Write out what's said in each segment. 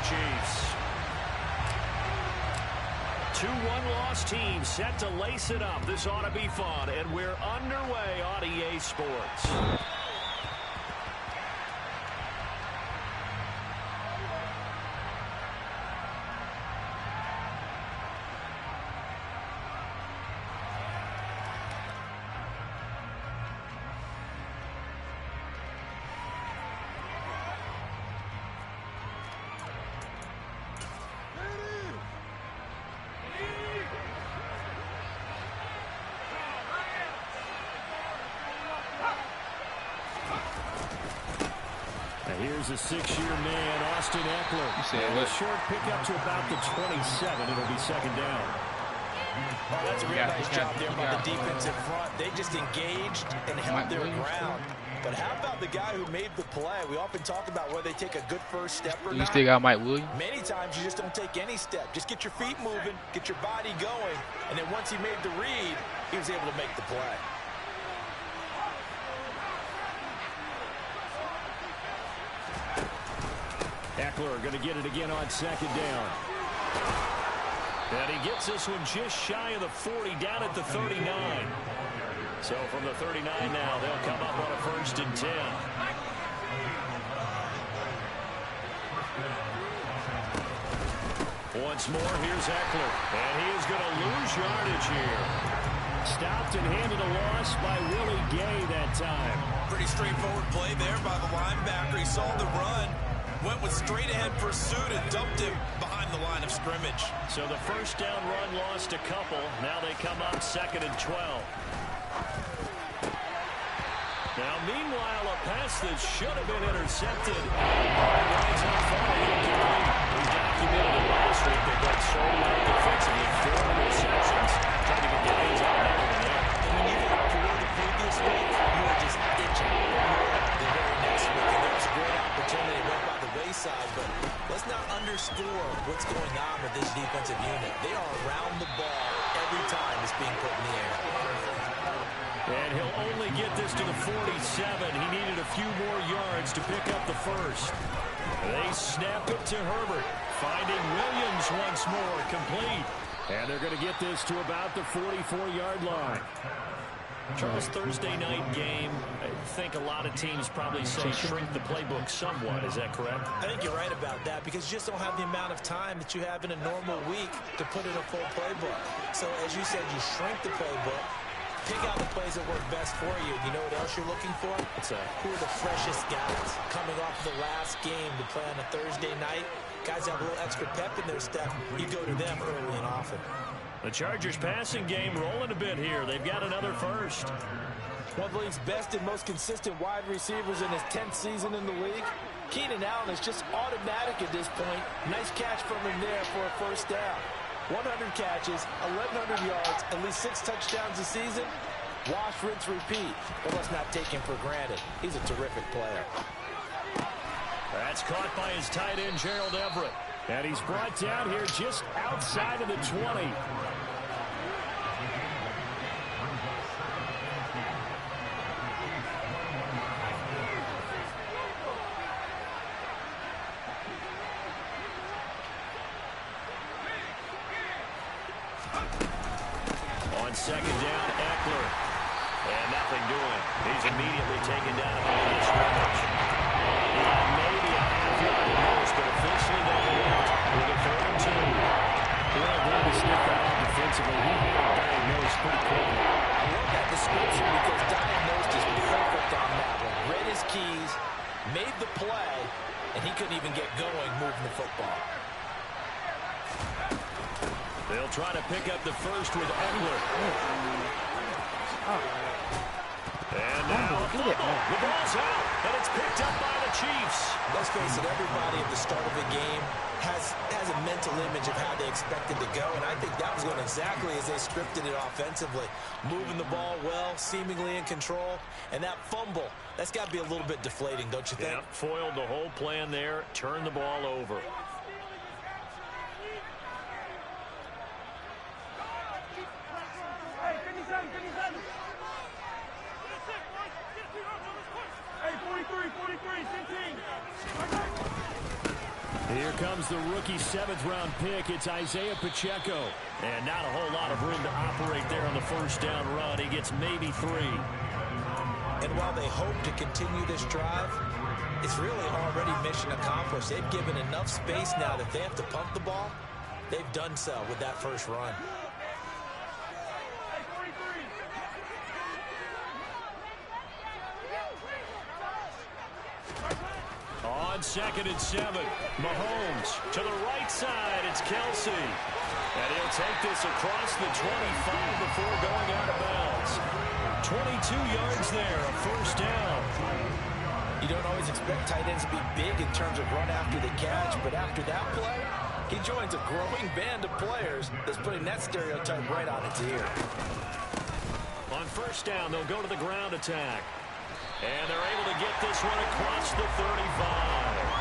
Chiefs. 2-1 loss team set to lace it up. This ought to be fun, and we're underway on EA Sports. Here's a 6-year man, Austin Eckler. You said a what? short pickup to about the 27. It'll be second down. Oh, that's a real nice job there by the defensive front. They just engaged and held their ground. But how about the guy who made the play? We often talk about whether they take a good first step or not. You still got Mike Williams? Many times you just don't take any step. Just get your feet moving, get your body going, and then once he made the read, he was able to make the play. Eckler going to get it again on second down. And he gets this one just shy of the 40, down at the 39. So from the 39 now, they'll come up on a 1st and 10. Once more, here's Eckler. And he is going to lose yardage here. Stopped and handed a loss by Willie Gay that time. Pretty straightforward play there by the linebacker. He saw the run, went with straight-ahead pursuit and dumped him behind the line of scrimmage. So the first down run lost a couple. Now they come up 2nd and 12. Now, meanwhile, a pass that should have been intercepted. We documented it last week. They got so well defensively, 4 interceptions. Trying to get their hands on that one there. And when you get through the previous week, you are just itching the very next week. And there was a great opportunity went by the wayside, but let's not underscore what's going on with this defensive unit. They are around the ball every time it's being put in the air. And he'll only get this to the 47. He needed a few more yards to pick up the first. They snap it to Herbert, finding Williams once more, complete. And they're going to get this to about the 44-yard line. Charles, Thursday night game, I think a lot of teams probably say shrink the playbook somewhat. Is that correct? I think you're right about that because you just don't have the amount of time that you have in a normal week to put in a full playbook. So as you said, you shrink the playbook. Pick out the plays that work best for you. You know what else you're looking for? Who are the freshest guys coming off the last game to play on a Thursday night? Guys have a little extra pep in their step. You go to them early and often. The Chargers passing game rolling a bit here. They've got another first. One of the league's best and most consistent wide receivers in his 10th season in the league. Keenan Allen is just automatic at this point. Nice catch from him there for a first down. 100 catches, 1,100 yards, at least 6 touchdowns a season. Wash, rinse, repeat. But let's not take him for granted. He's a terrific player. That's caught by his tight end, Gerald Everett. And he's brought down here just outside of the 20. On second down, Eckler. And nothing doing. He's immediately taken down at the line of scrimmage. Maybe a half-yard at most, but officially they left with a 3rd and 2. Well, glad to sniff that out defensively. He had it diagnosed pretty quickly. I love that description because diagnosed is perfect on that one. Read his keys, made the play, and he couldn't even get going moving the football. They'll try to pick up the first with Eckler. And now the ball's out, and it's picked up by the Chiefs. Let's face it, everybody at the start of the game has a mental image of how they expected to go, and I think that was going exactly as they scripted it offensively. Moving the ball well, seemingly in control, and that fumble, that's got to be a little bit deflating, don't you think? Yeah, foiled the whole plan there, turned the ball over. Here comes the rookie 7th-round pick. It's Isaiah Pacheco. And not a whole lot of room to operate there on the first down run. He gets maybe 3. And while they hope to continue this drive, it's really already mission accomplished. They've given enough space now that they have to pump the ball. They've done so with that first run. On 2nd and 7, Mahomes to the right side. It's Kelsey. And he'll take this across the 25 before going out of bounds. 22 yards there, a first down. You don't always expect tight ends to be big in terms of run after the catch, but after that play, he joins a growing band of players that's putting that stereotype right on its ear. On first down, they'll go to the ground attack. And they're able to get this one across the 35.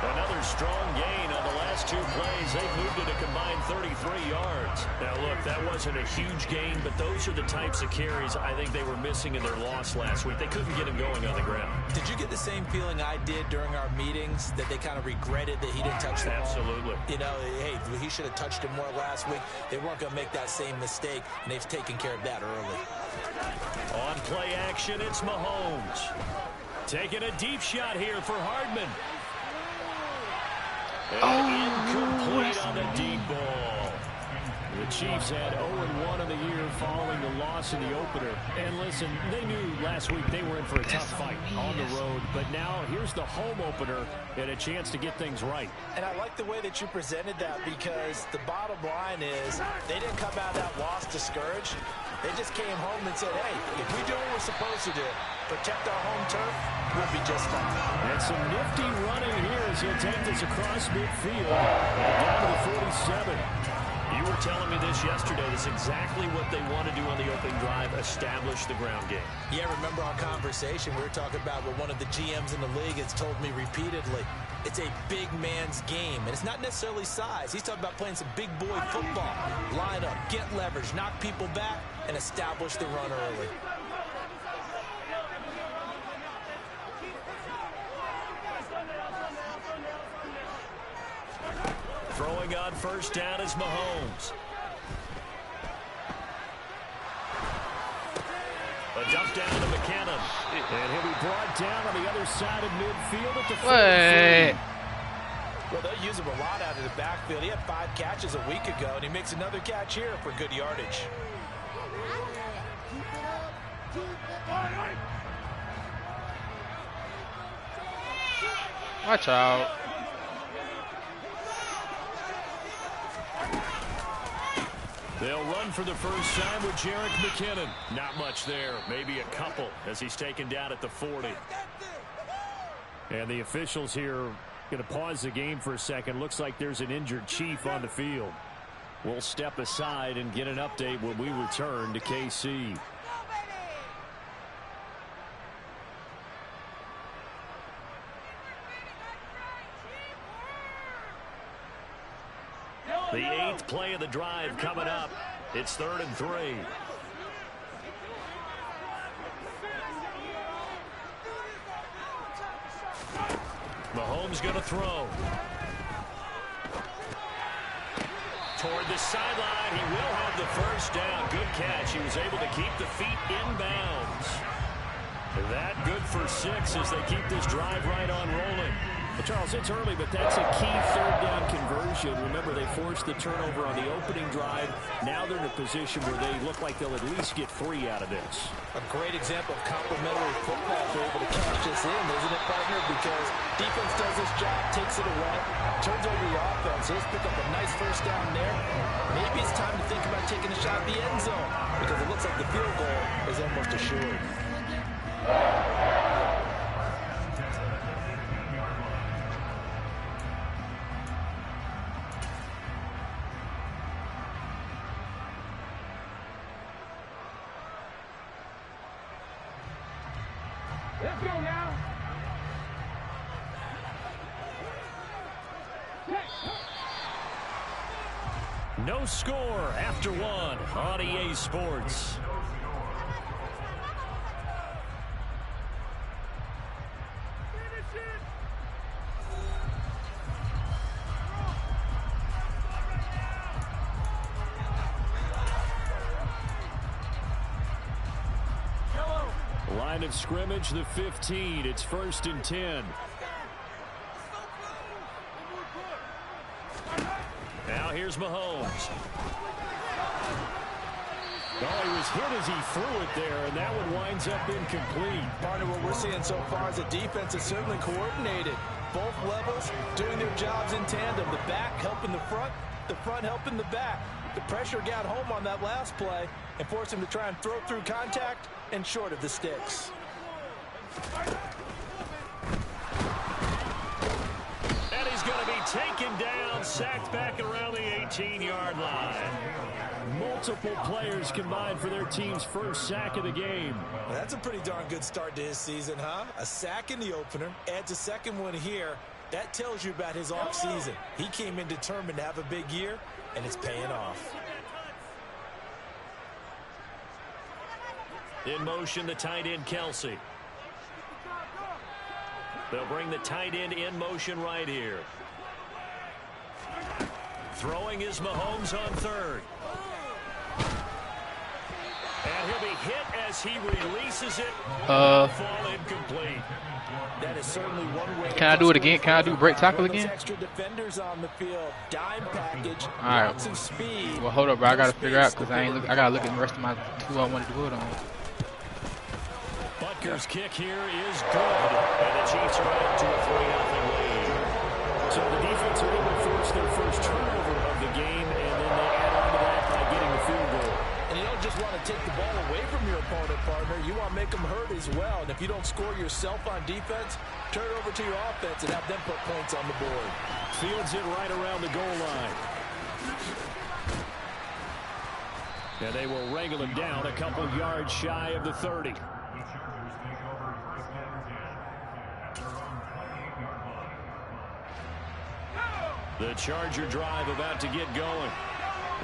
Another strong gain on the last 2 plays. They've moved it a combined 33 yards. Now, look, that wasn't a huge gain, but those are the types of carries I think they were missing in their loss last week. They couldn't get him going on the ground. Did you get the same feeling I did during our meetings, that they kind of regretted that he didn't touch the ball? Absolutely. You know, hey, he should have touched it more last week. They weren't going to make that same mistake, and they've taken care of that early. On play action, it's Mahomes. Taking a deep shot here for Hardman. Incomplete on the deep ball. The Chiefs had 0-1 in the year following the loss in the opener. And listen, they knew last week they were in for a tough fight on the road. But now here's the home opener and a chance to get things right. And I like the way that you presented that, because the bottom line is they didn't come out of that loss discouraged. They just came home and said, hey, if we do what we're supposed to do, protect our home turf, we'll be just fine. And some nifty running here as he'll take this across midfield and down to the 47. You were telling me this yesterday. This is exactly what they want to do on the opening drive, establish the ground game. Yeah, remember our conversation? We were talking about what one of the GMs in the league has told me repeatedly. It's a big man's game, and it's not necessarily size. He's talking about playing some big boy football. Line up, get leverage, knock people back, and establish the run early. Throwing on first down is Mahomes. A dump down to McKinnon. And he'll be brought down on the other side of midfield at the 43. Well, they'll use him a lot out of the backfield. He had 5 catches a week ago, and he makes another catch here for good yardage. Watch out. They'll run for the first time with Jerick McKinnon. Not much there. Maybe a couple as he's taken down at the 40. And the officials here are going to pause the game for a second. Looks like there's an injured Chief on the field. We'll step aside and get an update when we return to KC. The 8th play of the drive coming up. It's 3rd and 3. Mahomes going to throw. Toward the sideline. He will have the first down. Good catch. He was able to keep the feet inbounds. That good for 6 as they keep this drive right on rolling. Well, Charles, it's early, but that's a key 3rd down conversion. Remember, they forced the turnover on the opening drive. Now they're in a position where they look like they'll at least get 3 out of this. A great example of complementary football if they're able to cash this in, isn't it, partner? Because defense does this job, takes it away, turns over the offense. Let's pick up a nice first down there. Maybe it's time to think about taking a shot at the end zone, because it looks like the field goal is almost assured. Let's go now. No score after 1 on EA Sports. line of scrimmage, the 15. It's 1st and 10. Now here's Mahomes. Oh, he was hit as he threw it there, and that one winds up incomplete. Partner, what we're seeing so far is the defense is certainly coordinated. Both levels doing their jobs in tandem. The back helping the front helping the back. The pressure got home on that last play and forced him to try and throw through contact and short of the sticks. And he's going to be taken down, sacked back around the 18-yard line. Multiple players combined for their team's first sack of the game. Well, that's a pretty darn good start to his season, huh? A sack in the opener, adds a second one here. That tells you about his offseason. He came in determined to have a big year, and it's paying off. In motion, the tight end, Kelsey. They'll bring the tight end in motion right here. Throwing is Mahomes on 3rd. And he'll be hit as he releases it. Fall incomplete. That is certainly one way. Can I do it again? Can I do break tackle again? Extra defenders on the field, dime package, all right. Lots of speed. Well, hold up, bro. I gotta figure out because I gotta look at the rest of my who I wanted to do it on. Butker's kick here is good, and the Chiefs are out to a 3-0 lead. So the defense are able to force their first turnover of the game, and then they add on to that by getting the field goal. And you don't just want to take the ball away from your opponent, partner. You want to make them hurt as well. And if you don't score yourself on defense, turn it over to your offense and have them put points on the board. Fields it right around the goal line. And they will wrangle him down a couple yards shy of the 30. The Charger drive about to get going.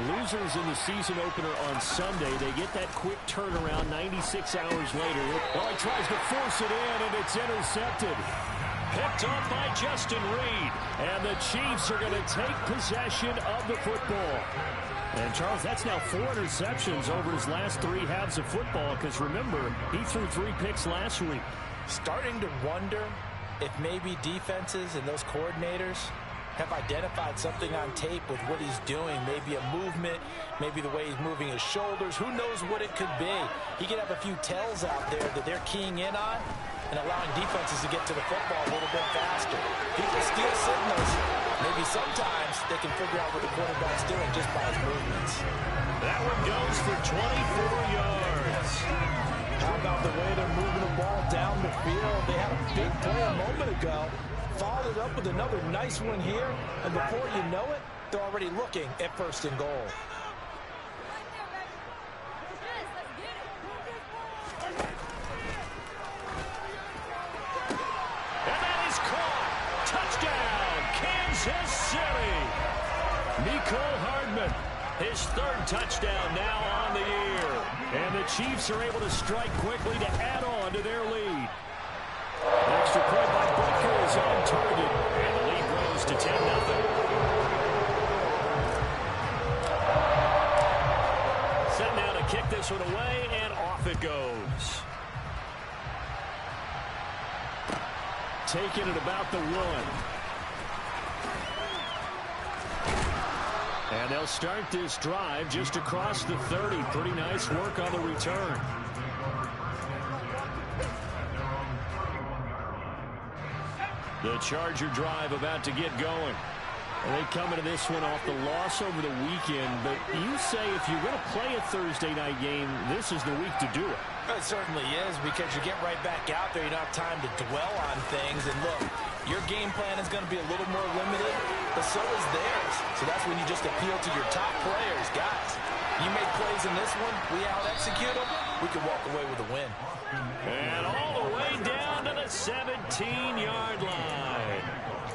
Losers in the season opener on Sunday, they get that quick turnaround 96 hours later. Oh, he tries to force it in, and it's intercepted. Picked off by Justin Reed. And the Chiefs are going to take possession of the football. And, Charles, that's now 4 interceptions over his last 3 halves of football, because, remember, he threw 3 picks last week. Starting to wonder if maybe defenses and those coordinators have identified something on tape with what he's doing. Maybe a movement, maybe the way he's moving his shoulders. Who knows what it could be? He could have a few tells out there that they're keying in on and allowing defenses to get to the football a little bit faster. People steal signals. Maybe sometimes they can figure out what the quarterback's doing just by his movements. That one goes for 24 yards. How about the way they're moving the ball down the field? They had a big play a moment ago. Followed up with another nice one here, and before you know it, they're already looking at 1st and goal. And that is caught. Touchdown, Kansas City. Mecole Hardman, his 3rd touchdown now on the year. And the Chiefs are able to strike quickly to add on to their lead. Extra point by Butker is on target, and the lead grows to 10-0. Set now to kick this one away, and off it goes. Taking it about the 1. And they'll start this drive just across the 30. Pretty nice work on the return. The Charger drive about to get going. And they come into this one off the loss over the weekend. But you say if you're going to play a Thursday night game, this is the week to do it. It certainly is, because you get right back out there. You don't have time to dwell on things. And look, your game plan is going to be a little more limited, but so is theirs. So that's when you just appeal to your top players. Guys, you make plays in this one, we out-execute them, we can walk away with a win. And all the way down to the 17-yard line.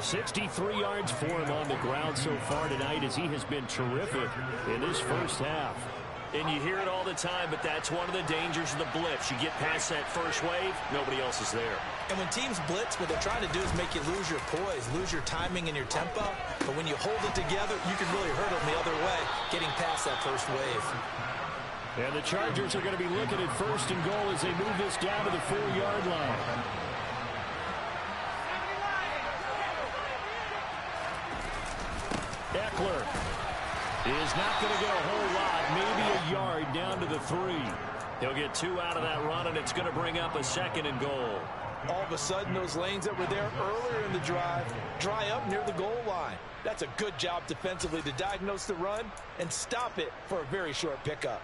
63 yards for him on the ground so far tonight, as he has been terrific in this first half. And you hear it all the time, but that's one of the dangers of the blitz. You get past that first wave, nobody else is there. And when teams blitz, what they're trying to do is make you lose your poise, lose your timing and your tempo. But when you hold it together, you can really hurt them the other way, getting past that first wave. And the Chargers are going to be looking at 1st and goal as they move this down to the 4-yard line. Eckler is not going to get a whole lot, maybe a yard down to the 3. He'll get 2 out of that run, and it's going to bring up a 2nd and goal. All of a sudden, those lanes that were there earlier in the drive dry up near the goal line. That's a good job defensively to diagnose the run and stop it for a very short pickup.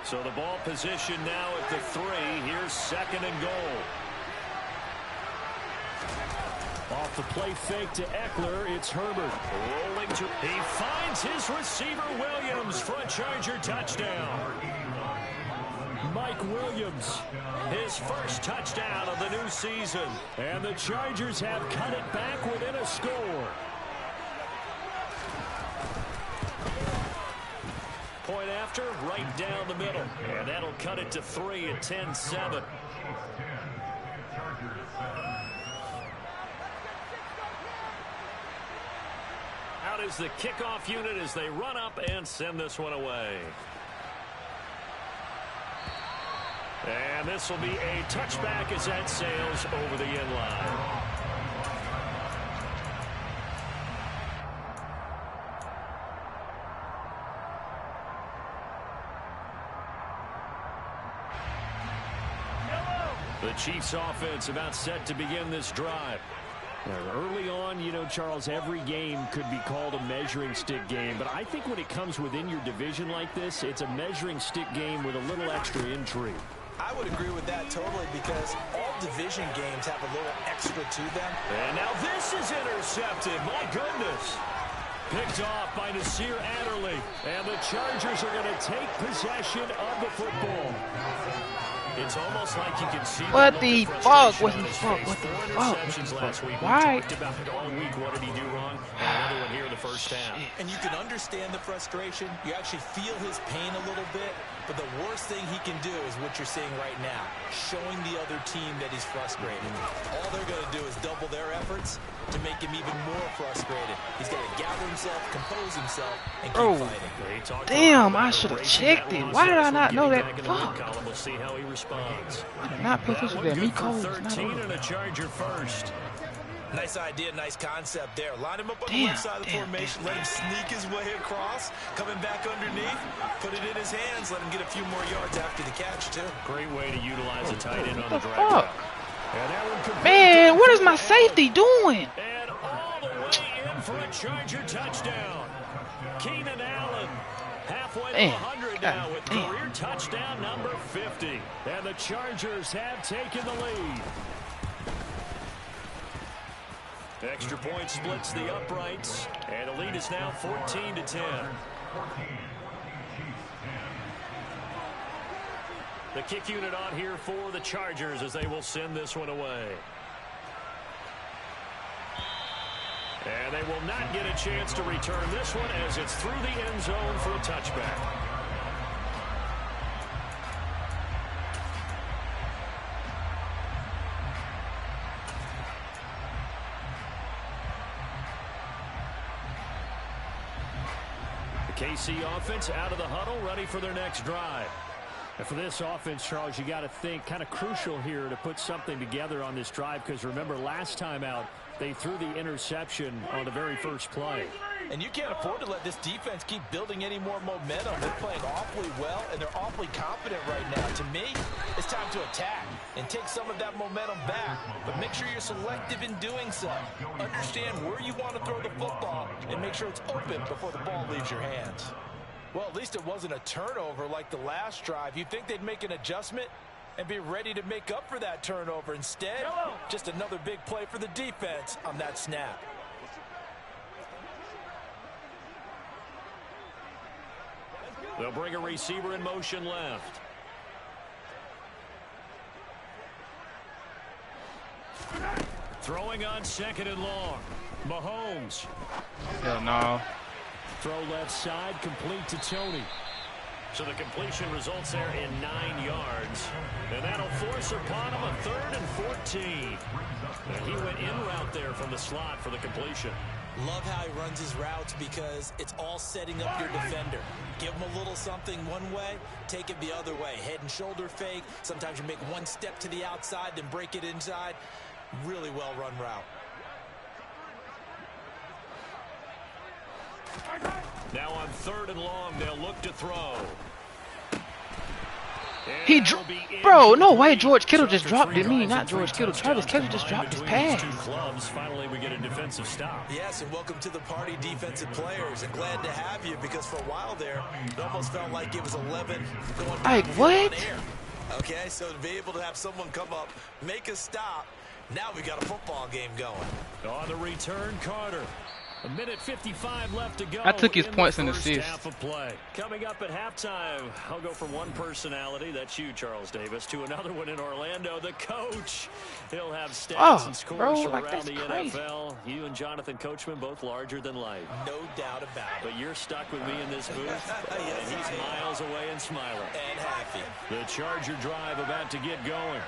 So the ball position now at the 3. Here's 2nd and goal. Off the play fake to Eckler, it's Herbert. Rolling to, he finds his receiver Williams for a Charger touchdown. Mike Williams, his first touchdown of the new season. And the Chargers have cut it back within a score. Point after, right down the middle. And that'll cut it to 3 at 10-7. Out is the kickoff unit as they run up and send this one away. And this will be a touchback as that sails over the end line. The Chiefs offense about set to begin this drive. Early on, you know, Charles, every game could be called a measuring stick game. But I think when it comes within your division like this, it's a measuring stick game with a little extra intrigue. I would agree with that totally because all division games have a little extra to them. And now this is intercepted. My goodness. Picked off by Nasir Adderley. And the Chargers are going to take possession of the football. It's almost like you can see what the fuck? What the fuck? What the fuck? Last week. Why? We talked about it all week. What did he do wrong? And another one here in the first half. And you can understand the frustration. You actually feel his pain a little bit. But the worst thing he can do is what you're seeing right now, showing the other team that he's frustrated. All they're going to do is double their efforts to make him even more frustrated. He's got to gather himself, compose himself, and keep fighting. Damn, I should have checked it. Why did I not know that? Fuck. We'll see how he responds. I did not pay attention to that. Me cold. 13 and a Charger first. Nice idea, nice concept there. Line him up on the left side of the formation. Let him sneak his way across. Coming back underneath. Put it in his hands. Let him get a few more yards after the catch, too. Great way to utilize a tight end on the drag route. Man, what is my safety doing? And all the way in for a Charger touchdown. Keenan Allen halfway to 100 now with career touchdown number 50. And the Chargers have taken the lead. Extra point splits the uprights, and the lead is now 14-10. The kick unit on here for the Chargers as they will send this one away. And they will not get a chance to return this one as it's through the end zone for a touchback. KC offense out of the huddle, ready for their next drive. And for this offense, Charles, you got to think kind of crucial here to put something together on this drive because remember last time out they threw the interception on the very first play. And you can't afford to let this defense keep building any more momentum. They're playing awfully well and they're awfully confident right now. To me, it's time to attack and take some of that momentum back. But make sure you're selective in doing so. Understand where you want to throw the football and make sure it's open before the ball leaves your hands. Well, at least it wasn't a turnover like the last drive. You'd think they'd make an adjustment and be ready to make up for that turnover. Instead, just another big play for the defense on that snap. They'll bring a receiver in motion left. Throwing on 2nd and long. Mahomes. Hell no. Throw left side, complete to Tony. So the completion results there in 9 yards. And that'll force upon him a 3rd and 14. And he went in route there from the slot for the completion. Love how he runs his routes because it's all setting up your defender. Give him a little something one way, take it the other way. Head and shoulder fake. Sometimes you make one step to the outside, then break it inside. Really well run route. Now on 3rd and long, they'll look to throw. Bro, no way George Kittle just dropped it. Not George Kittle. Travis Kittle just dropped his pass. Finally, we get a defensive stop. Yes, and welcome to the party, defensive players. And glad to have you because for a while there, it almost felt like it was 11 going like what? air. Okay, so to be able to have someone come up, make a stop, now we got a football game going. On the return, Carter. 1:55 left to go. I took his points and assists. Half of play. Coming up at halftime, I'll go from one personality, that's you, Charles Davis, to another one in Orlando, the coach. He'll have stats and scores from around the NFL. You and Jonathan Coachman both larger than life. No doubt about it. But you're stuck with me in this booth, and he's miles away and smiling. And happy. The Charger drive about to get going.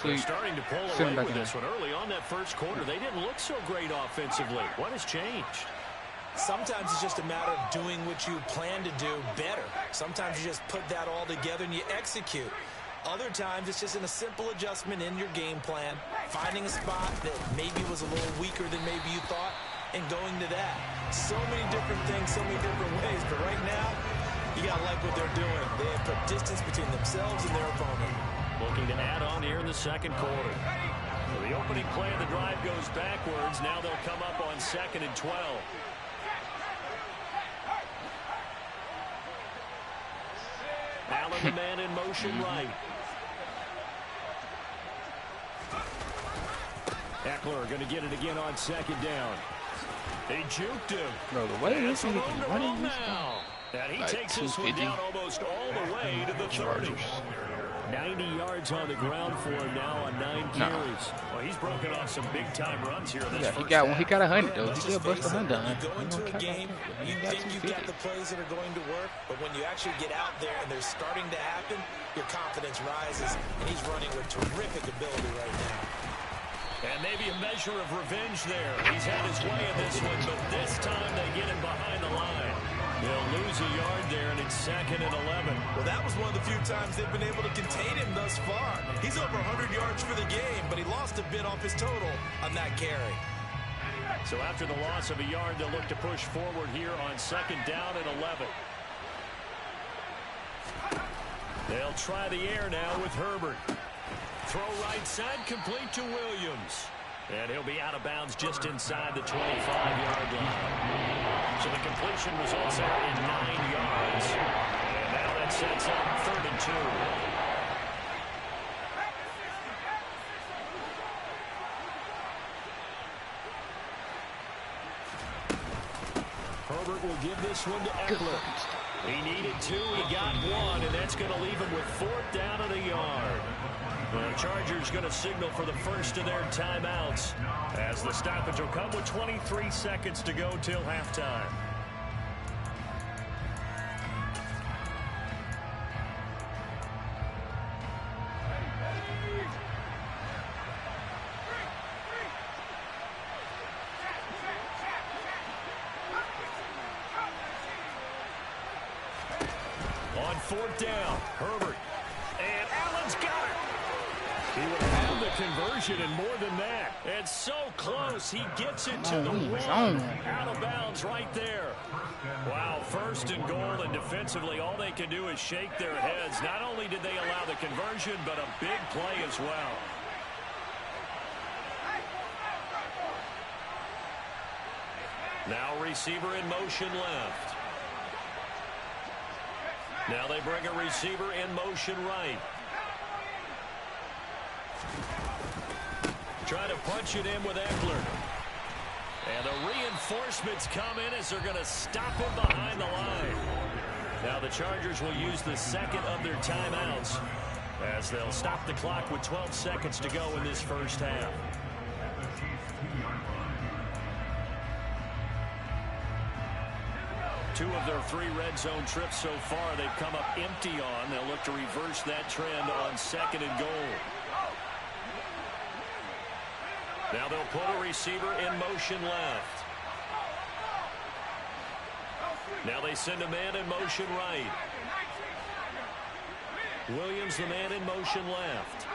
They're starting to pull away with this one. Early on that first quarter, they didn't look so great offensively. What has changed? Sometimes it's just a matter of doing what you plan to do better. Sometimes you just put that all together and you execute. Other times it's just in a simple adjustment in your game plan, finding a spot that maybe was a little weaker than maybe you thought, and going to that. So many different things, so many different ways. But right now, you got to like what they're doing. They have put distance between themselves and their opponent. Looking to add on here in the second quarter. So the opening play of the drive goes backwards. Now they'll come up on 2nd and 12. Allen, the man in motion right. Eckler going to get it again on 2nd down. They juked him. Bro, the way this is running this now. And he like takes this one down almost all the way to the 30. 90 yards on the ground for him now on 9 carries. Well, he's broken off some big-time runs here in this first half. He got 100, though. He still busted 100. You go into a game, you think you've got the plays that are going to work, but when you actually get out there and they're starting to happen, your confidence rises, and he's running with terrific ability right now. And maybe a measure of revenge there. He's had his way in this one, but this time they get him behind the line. They'll lose a yard there, and it's 2nd and 11. Well, that was one of the few times they've been able to contain him thus far. He's over 100 yards for the game, but he lost a bit off his total on that carry. So after the loss of a yard, they'll look to push forward here on 2nd down and 11. They'll try the air now with Herbert. Throw right side, complete to Williams. And he'll be out of bounds just inside the 25-yard line. So the completion results there in 9 yards. And now that sets up 3rd and 2. Herbert will give this one to Eckler. He needed 2, he got 1, and that's going to leave him with 4th down and a yard. The Chargers going to signal for the first of their timeouts as the stoppage will come with 23 seconds to go till halftime. On 4th down, Herbert. And Allen's got it. He will have the conversion and more than that. And so close, he gets it to the one. Out of bounds right there. Wow, 1st and goal, and defensively, all they can do is shake their heads. Not only did they allow the conversion, but a big play as well. Now receiver in motion left. Now they bring a receiver in motion right. Try to punch it in with Eckler. And the reinforcements come in as they're going to stop him behind the line. Now the Chargers will use the 2nd of their timeouts as they'll stop the clock with 12 seconds to go in this first half. Two of their 3 red zone trips so far they've come up empty on. They'll look to reverse that trend on 2nd and goal. Now they'll put a receiver in motion left. Now they send a man in motion right. Williams, the man in motion left.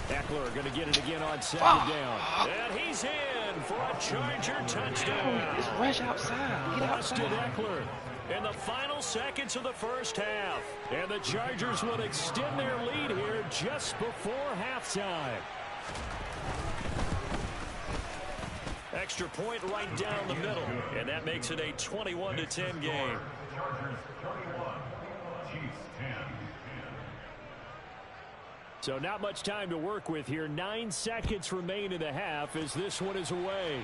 Eckler going to get it again on second down. And he's in for a Charger touchdown. It's rush outside. Get Busted outside. Eckler in the final seconds of the first half. And the Chargers will extend their lead here just before halftime. Extra point right down the middle. And that makes it a 21-10 game. So not much time to work with here. 9 seconds remain in the half as this one is away.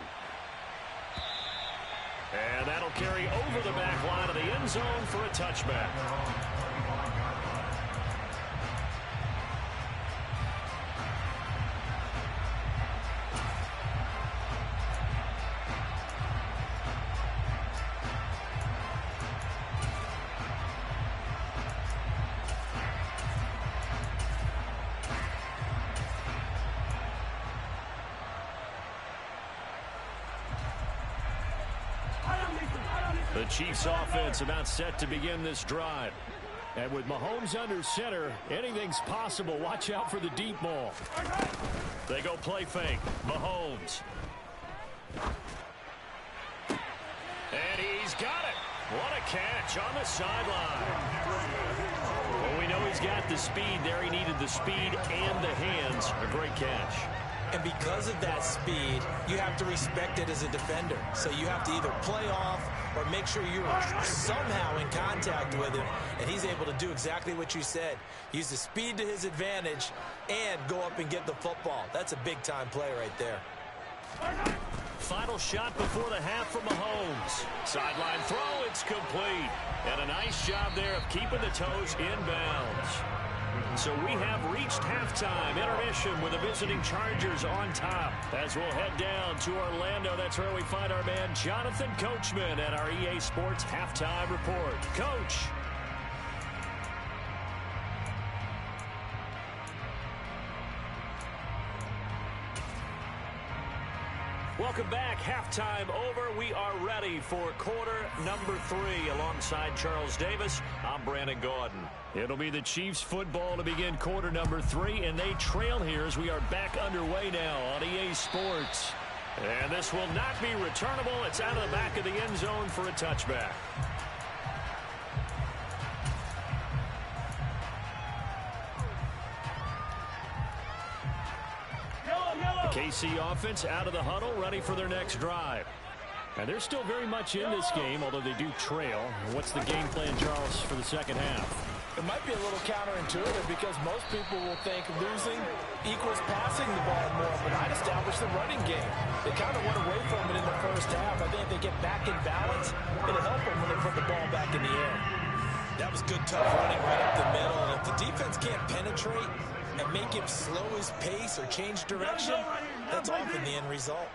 And that'll carry over the back line of the end zone for a touchback. The Chiefs offense about set to begin this drive. And with Mahomes under center, anything's possible. Watch out for the deep ball. They go play fake. Mahomes. And he's got it. What a catch on the sideline. Well, we know he's got the speed there. He needed the speed and the hands. A great catch. And because of that speed, you have to respect it as a defender. So you have to either play off or make sure you're somehow in contact with him. And he's able to do exactly what you said. Use the speed to his advantage and go up and get the football. That's a big-time play right there. Final shot before the half from Mahomes. Sideline throw, it's complete. And a nice job there of keeping the toes inbounds. So we have reached halftime. Intermission with the visiting Chargers on top. As we'll head down to Orlando, that's where we find our man Jonathan Coachman at our EA Sports Halftime Report. Coach. Welcome back. Halftime over. We are ready for quarter number 3. Alongside Charles Davis, I'm Brandon Gaudin. It'll be the Chiefs football to begin quarter number 3, and they trail here as we are back underway now on EA Sports. And this will not be returnable. It's out of the back of the end zone for a touchback. KC offense out of the huddle, ready for their next drive. And they're still very much in this game, although they do trail. What's the game plan, Charles, for the second half? It might be a little counterintuitive because most people will think losing equals passing the ball more, but I'd establish the running game. They kind of went away from it in the first half. I think if they get back in balance, it'll help them when they put the ball back in the air. That was good, tough running right up the middle. And if the defense can't penetrate and make him slow his pace or change direction, that's often the end result.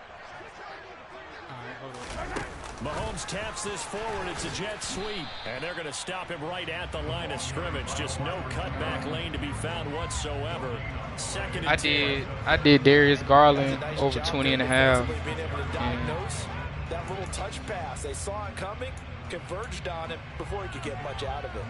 Mahomes taps this forward. It's a jet sweep. And they're going to stop him right at the line of scrimmage. Just no cutback lane to be found whatsoever. Second and 10. I did Darius Garland Nice over job 20 and a half. being able to diagnose that little touch pass. They saw it coming, converged on it before he could get much out of it.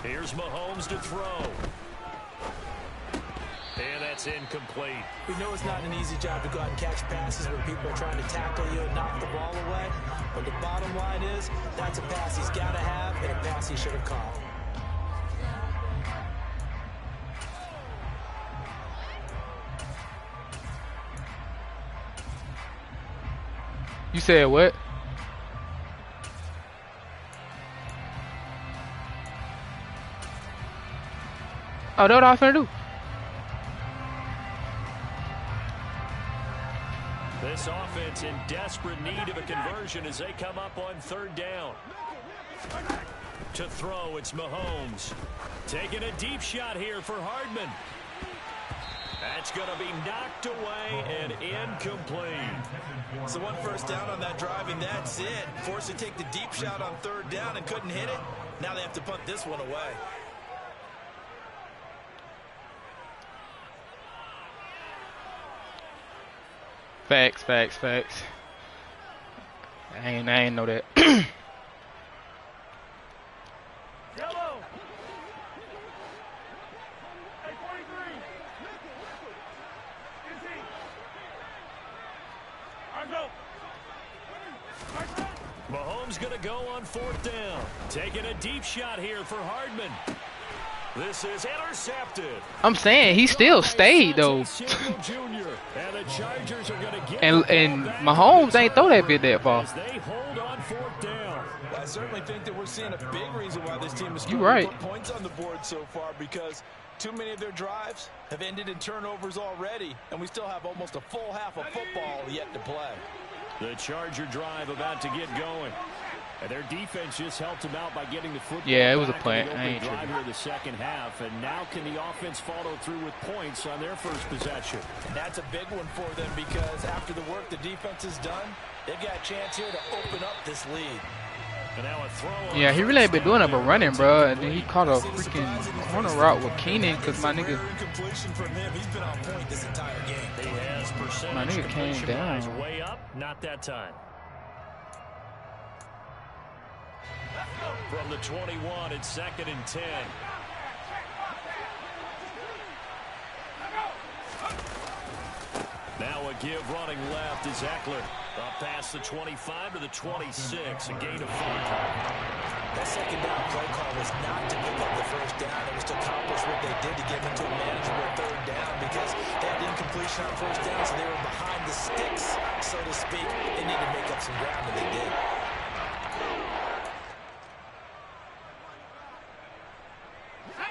Here's Mahomes to throw. And that's incomplete. We know it's not an easy job to go out and catch passes where people are trying to tackle you and knock the ball away. But the bottom line is, that's a pass he's got to have and a pass he should have caught. You said what? Oh, that's what I was finna do. This offense in desperate need of a conversion as they come up on third down. To throw, it's Mahomes. Taking a deep shot here for Hardman. That's going to be knocked away and incomplete. So one first down on that drive, and that's it. Forced to take the deep shot on third down and couldn't hit it. Now they have to punt this one away. Facts. I ain't know that. Yellow. Hey, 43. Is he? I go. Mahomes going to go on fourth down. Taking a deep shot here for Hardman. This is intercepted. I'm saying he still stayed though. and Mahomes ain't throw that bit that far. They hold on fourth down. I certainly think that we're seeing a big reason why this team is You right. put points on the board so far, because too many of their drives have ended in turnovers already, and we still have almost a full half of football yet to play. The Charger drive about to get going. And their defense just helped them out by getting the football. Yeah, it was a back plant. in the I ain't opening drive tripping. here in the second half. And now can the offense follow through with points on their first possession? And that's a big one for them, because after the work the defense has done, they've got a chance here to open up this lead. And now a throw on Yeah, he really ain't been doing it but running, bro. And then he caught a freaking corner route with Keenan because my nigga. Completion from him. He's been on point this entire game. He has percentage My nigga came completion down. wise way up. Not that time. From the 21, it's 2nd and 10. Now a give running left is Eckler. Up past the 25 to the 26, a gain of 5. That second down play call was not to pick up the first down. It was to accomplish what they did to get into a manageable third down, because they had incompletion on first down, so they were behind the sticks, so to speak. They needed to make up some ground, and they did.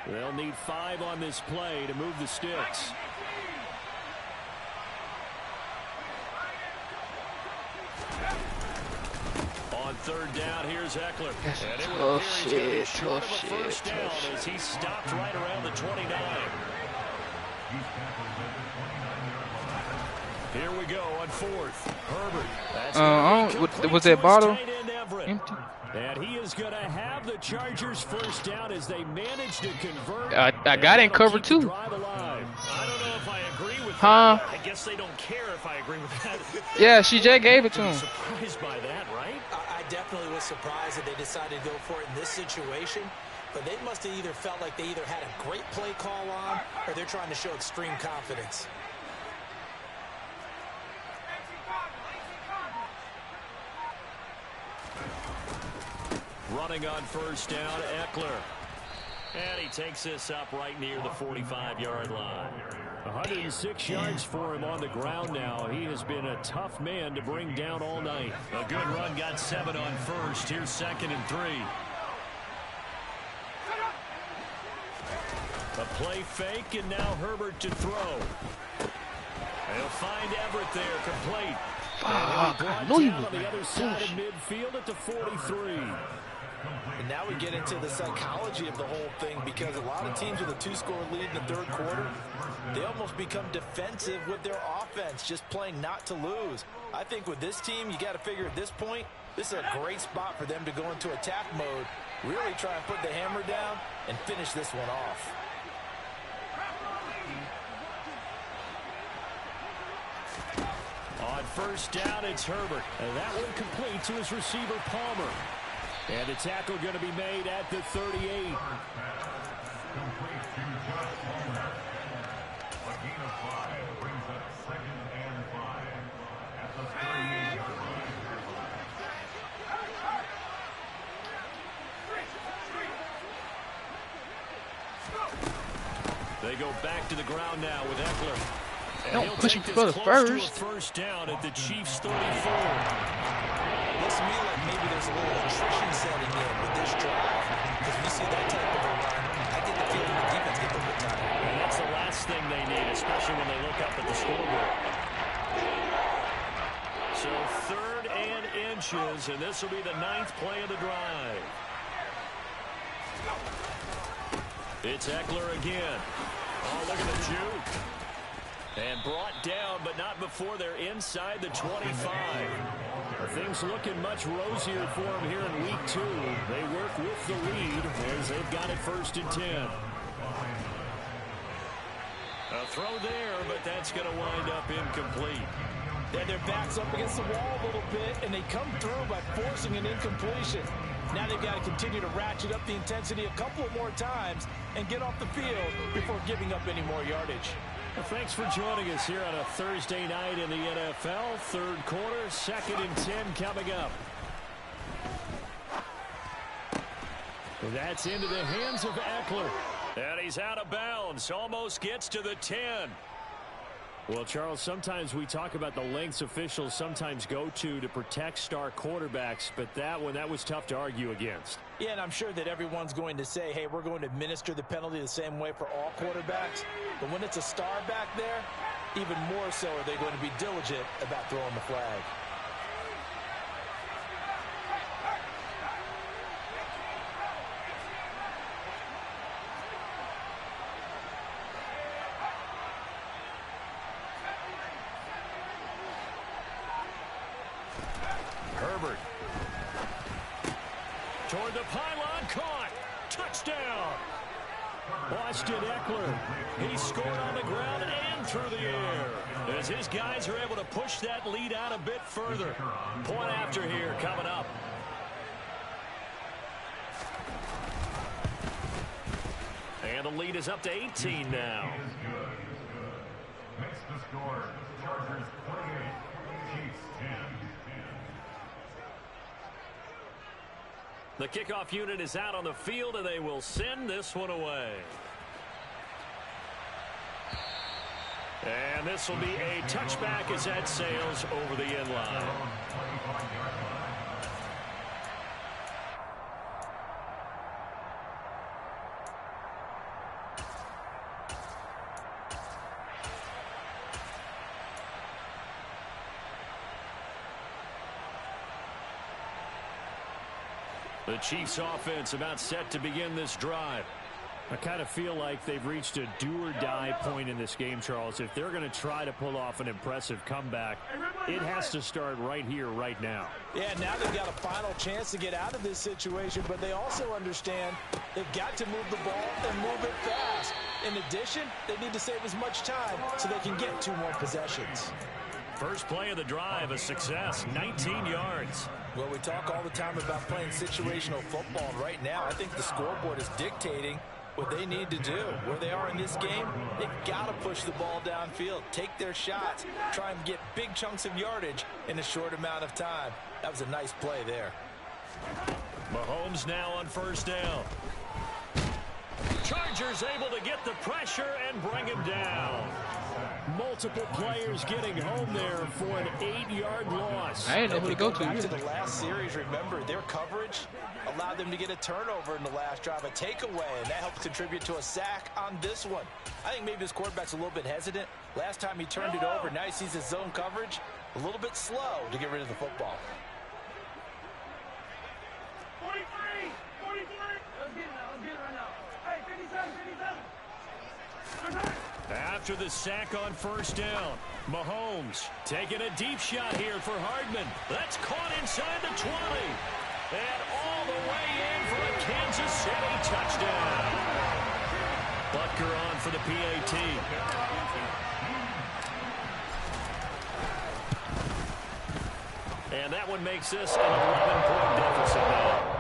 They'll need 5 on this play to move the sticks. On third down, here's Eckler. That's And it would tough appear he's gonna be shit, short tough of a first shit, down tough shit. as he stopped right around the 29. Here we go on fourth. Herbert. That's gonna be complete was to that his bottle tight end, Everett. empty? And he is going to have the Chargers first down as they manage to convert. I got it in cover too. Drive alive. I don't know if I agree with Huh? that. I guess they don't care if I agree with that. Yeah, CJ gave it to I'm him. surprised by that, right? I definitely was surprised that they decided to go for it in this situation, but they must have either felt like they either had a great play call on, or they're trying to show extreme confidence. Running on first down, Eckler. And he takes this up right near the 45-yard line. 106 yards for him on the ground now. He has been a tough man to bring down all night. A good run, got 7 on first. Here's 2nd and 3. A play fake, and now Herbert to throw. They'll find Everett there, complete. I knew he Down was on the other side of midfield at the 43. And now we get into the psychology of the whole thing, because a lot of teams with a 2-score lead in the third quarter, they almost become defensive with their offense, just playing not to lose. I think with this team, you got to figure at this point, this is a great spot for them to go into attack mode, really try and put the hammer down and finish this one off. On first down, it's Herbert. And that one complete to his receiver, Palmer. And the tackle going to be made at the 38. They go back to the ground now with Eckler. And Don't he'll push take him this for the close to a first. first down at the Chiefs' 34. Looks to me like maybe there's a little attrition setting in with this drive, because we see that type of a run, I get the feeling the defense gets a little bit tired. And that's the last thing they need, especially when they look up at the scoreboard. So 3rd and inches, and this will be the 9th play of the drive. It's Eckler again. Oh, look at the juke. And brought down, but not before they're inside the 25. Things looking much rosier for them here in week 2. They work with the lead as they've got it 1st and 10. A throw there, but that's going to wind up incomplete. Yeah, their back's up against the wall a little bit, and they come through by forcing an incompletion. Now they've got to continue to ratchet up the intensity a couple of more times and get off the field before giving up any more yardage. Well, thanks for joining us here on a Thursday night in the NFL. 3rd quarter, 2nd and 10 coming up. That's into the hands of Eckler. And he's out of bounds. Almost gets to the 10. Well, Charles, sometimes we talk about the lengths officials sometimes go to protect star quarterbacks, but that was tough to argue against. Yeah, and I'm sure that everyone's going to say, hey, we're going to administer the penalty the same way for all quarterbacks. But when it's a star back there, even more so are they going to be diligent about throwing the flag. Herbert. Toward the pylon, caught. Touchdown. Austin Eckler. He scored on the ground and through the air as his guys are able to push that lead out a bit further. Point after here coming up. And the lead is up to 18 now. Makes the score. Chargers 28, Chiefs 10. The kickoff unit is out on the field, and they will send this one away. And this will be a touchback as that sails over the end line. The Chiefs offense about set to begin this drive. I kind of feel like they've reached a do-or-die point in this game, Charles. If they're going to try to pull off an impressive comeback, it has to start right here, right now. Yeah, now they've got a final chance to get out of this situation, but they also understand they've got to move the ball and move it fast. In addition, they need to save as much time so they can get 2 more possessions. First play of the drive, a success, 19 yards. Well, we talk all the time about playing situational football. Right now, I think the scoreboard is dictating what they need to do. Where they are in this game, they've got to push the ball downfield, take their shots, try and get big chunks of yardage in a short amount of time. That was a nice play there. Mahomes now on first down. Chargers able to get the pressure and bring him down. Multiple players getting home there for an 8-yard loss. I didn't know who to go to. Back to the last series, remember, their coverage allowed them to get a turnover in the last drive, a takeaway, and that helped contribute to a sack on this one. I think maybe this quarterback's a little bit hesitant. Last time he turned it over, now he sees his zone coverage a little bit slow to get rid of the football. 43! 43! Let's get it right now. Hey, 57, 57! After the sack on first down, Mahomes taking a deep shot here for Hardman. That's caught inside the 20. And all the way in for a Kansas City touchdown. Butker on for the PAT. And that one makes this an 11-point deficit now.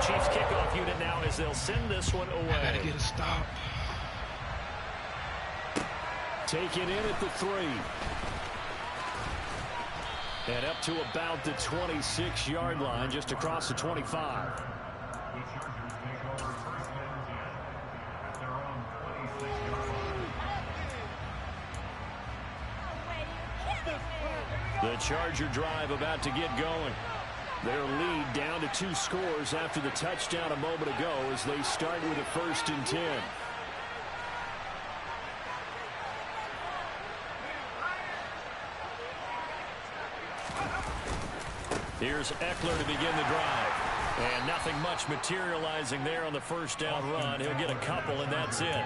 Chiefs kickoff unit now as they'll send this one away. I gotta get a stop. Take it in at the 3. And up to about the 26-yard line, just across the 25. The Charger drive about to get going. Their lead down to 2 scores after the touchdown a moment ago as they start with a 1st and 10. Here's Eckler to begin the drive. And nothing much materializing there on the first down run. He'll get a couple, and that's it.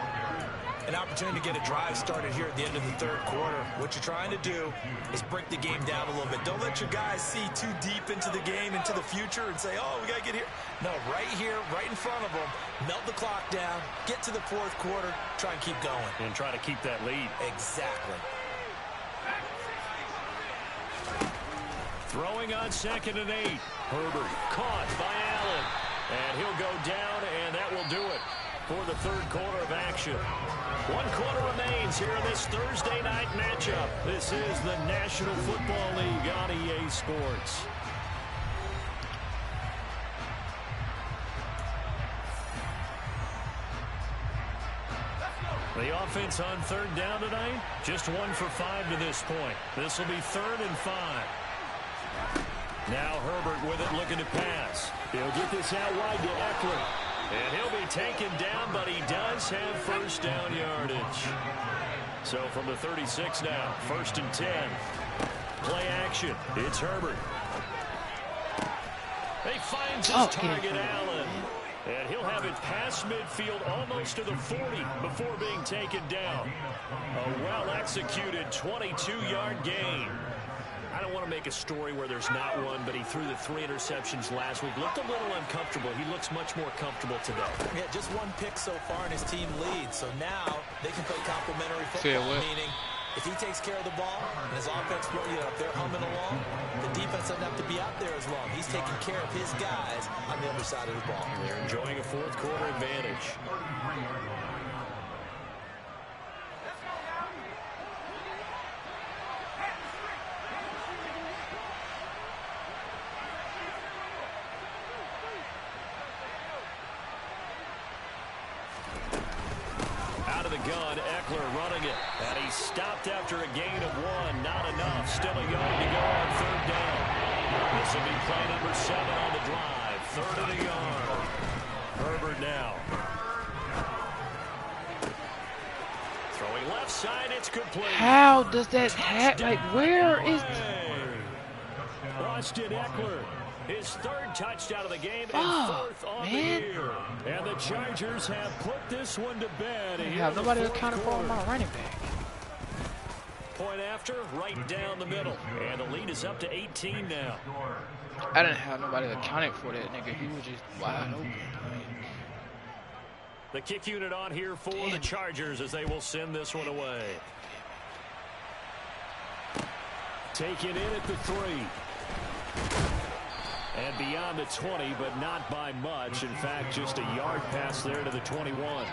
An opportunity to get a drive started here at the end of the third quarter. What you're trying to do is break the game down a little bit. Don't let your guys see too deep into the game, into the future, and say, oh, we got to get here. No, right here, right in front of them, melt the clock down, get to the fourth quarter, try and keep going. And try to keep that lead. Exactly. Throwing on 2nd and 8. Herbert caught by Allen. And he'll go down, and that will do it for the third quarter of action. 1 quarter remains here in this Thursday night matchup. This is the National Football League on EA Sports. The offense on third down tonight, just 1 for 5 to this point. This will be 3rd and 5. Now Herbert with it, looking to pass. He'll get this out wide to Eckler. And he'll be taken down, but he does have first down yardage. So from the 36 now, 1st and 10. Play action. It's Herbert. He finds his target, Allen. And he'll have it past midfield almost to the 40 before being taken down. A well-executed 22-yard gain. I don't want to make a story where there's not one, but he threw the 3 interceptions last week. Looked a little uncomfortable. He looks much more comfortable today. Yeah, just 1 pick so far, and his team leads. So now they can play complementary football, meaning if he takes care of the ball and his offense, if they're humming along, the defense doesn't have to be out there as long. He's taking care of his guys on the other side of the ball. They're enjoying a fourth quarter advantage. Gun, Eckler running it, and he stopped after a gain of 1. Not enough. Still a yard to go on 3rd down. This will be play number 7 on the drive. 3rd and a yard. Herbert now. Throwing left side, it's complete. How does that happen? Like, where is... Austin Eckler. His 3rd touchdown of the game and 4th on the year. And the Chargers have put this one to bed. Nobody accounted for my running back. Point after, right down the middle. And the lead is up to 18 now. I didn't have nobody accounting for that nigga. He was just wide open. The kick unit on here for the Chargers as they will send this one away. Taken in at the 3. And beyond the 20, but not by much. In fact, just a yard pass there to the 21.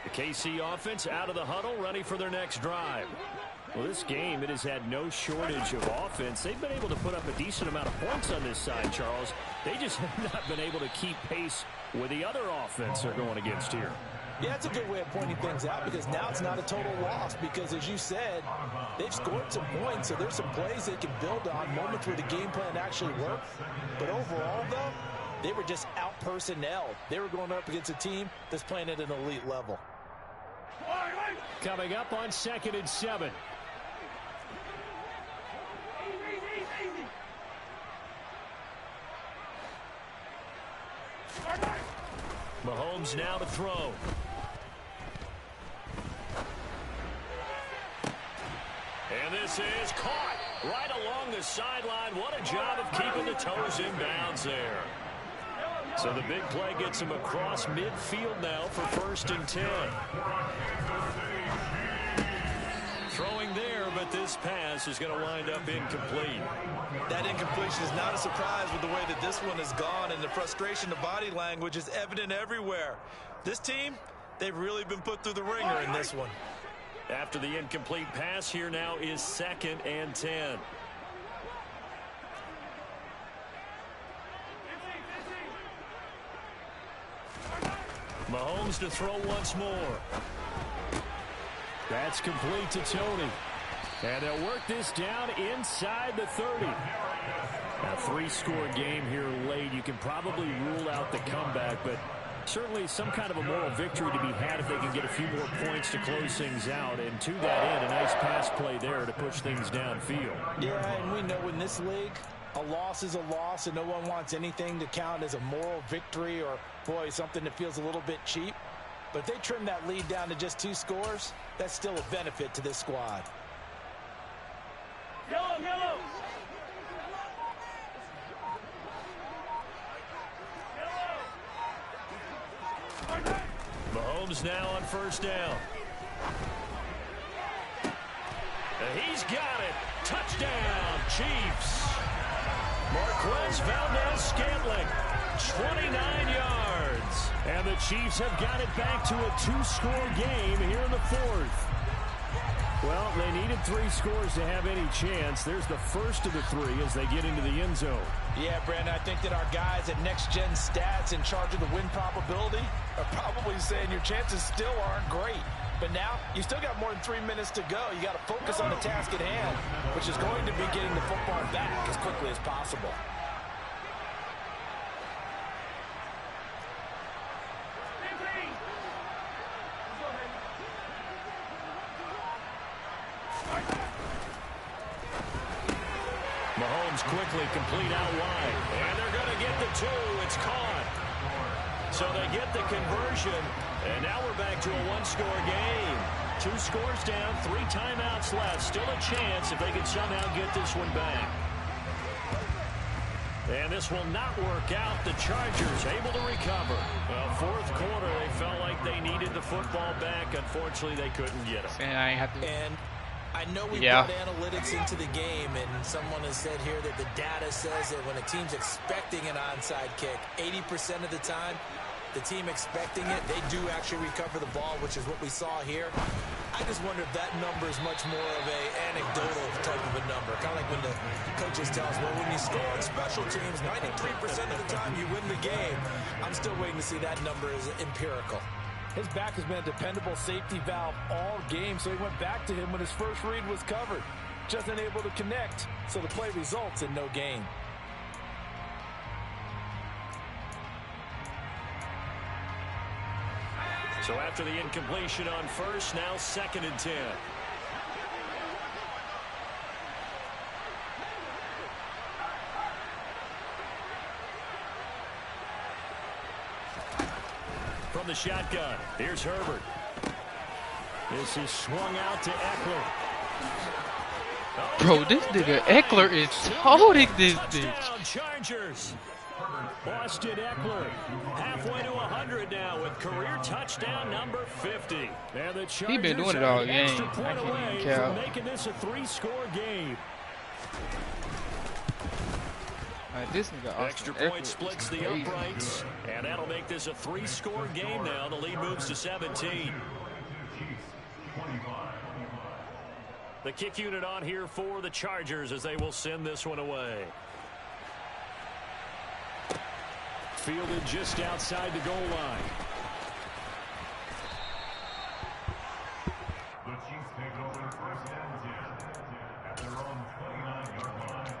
The KC offense out of the huddle, ready for their next drive. Well, this game, it has had no shortage of offense. They've been able to put up a decent amount of points on this side, Charles. They just have not been able to keep pace with the other offense they're going against here. Yeah, it's a good way of pointing things out because now it's not a total loss because, as you said, they've scored some points, so there's some plays they can build on, moments where the game plan actually worked. But overall, though, they were just out-personnel. They were going up against a team that's playing at an elite level. Coming up on 2nd and 7. Mahomes now to throw. And this is caught right along the sideline. What a job of keeping the toes in bounds there. So the big play gets him across midfield now for 1st and 10. Throwing there, but this pass is going to wind up incomplete. That incompletion is not a surprise with the way that this one has gone, and the frustration, the body language is evident everywhere. This team, they've really been put through the ringer in this one. After the incomplete pass, here now is 2nd and 10. Mahomes to throw once more. That's complete to Tony. And they'll work this down inside the 30. A 3-score game here late. You can probably rule out the comeback, but certainly some kind of a moral victory to be had if they can get a few more points to close things out. And to that end, a nice pass play there to push things downfield. Yeah, and we know in this league, a loss is a loss, and no one wants anything to count as a moral victory or, boy, something that feels a little bit cheap. But if they trim that lead down to just 2 scores, that's still a benefit to this squad. Yellow. Mahomes now on first down. He's got it. Touchdown, Chiefs. Marquez Valdez-Scantling, 29 yards. And the Chiefs have got it back to a 2-score game here in the 4th. Well, they needed 3 scores to have any chance. There's the first of the 3 as they get into the end zone. Yeah, Brandon, I think that our guys at Next Gen Stats in charge of the win probability are probably saying your chances still aren't great. But now, you still got more than 3 minutes to go. You got to focus on the task at hand, which is going to be getting the football back as quickly as possible. Mahomes quickly complete out wide. And they're going to get the 2. It's caught. So they get the conversion. And now we're back to a 1-score game. 2 scores down, 3 timeouts left. Still a chance if they can somehow get this one back. And this will not work out. The Chargers able to recover. Well, 4th quarter, they felt like they needed the football back. Unfortunately, they couldn't get it. And I have to. And I know we brought analytics into the game, and someone has said here that the data says that when a team's expecting an onside kick, 80% of the time, the team expecting it, they do actually recover the ball, which is what we saw here. I just wonder if that number is much more of a anecdotal type of a number. Kind of like when the coaches tell us, well, when you score on special teams, 93% of the time you win the game. I'm still waiting to see that number as empirical. His back has been a dependable safety valve all game, so he went back to him when his first read was covered. Just unable to connect, so the play results in no gain. So after the incompletion on first, now 2nd and 10. From the shotgun, here's Herbert. This is swung out to Eckler. Bro, this nigga Eckler is toting this Touchdown, bitch. Chargers. Austin Eckler halfway to 100 now with career touchdown number 50. And the Chargers He been doing it all are an game. extra I point can't away even count. from making this a 3-score game. This nigga Austin Extra Eckler point is splits the crazy. uprights, and that'll make this a 3-score game now. The lead moves to 17. The kick unit on here for the Chargers as they will send this one away. Fielded just outside the goal line. The Chiefs take it over 1st and 10 at their own 29-yard line.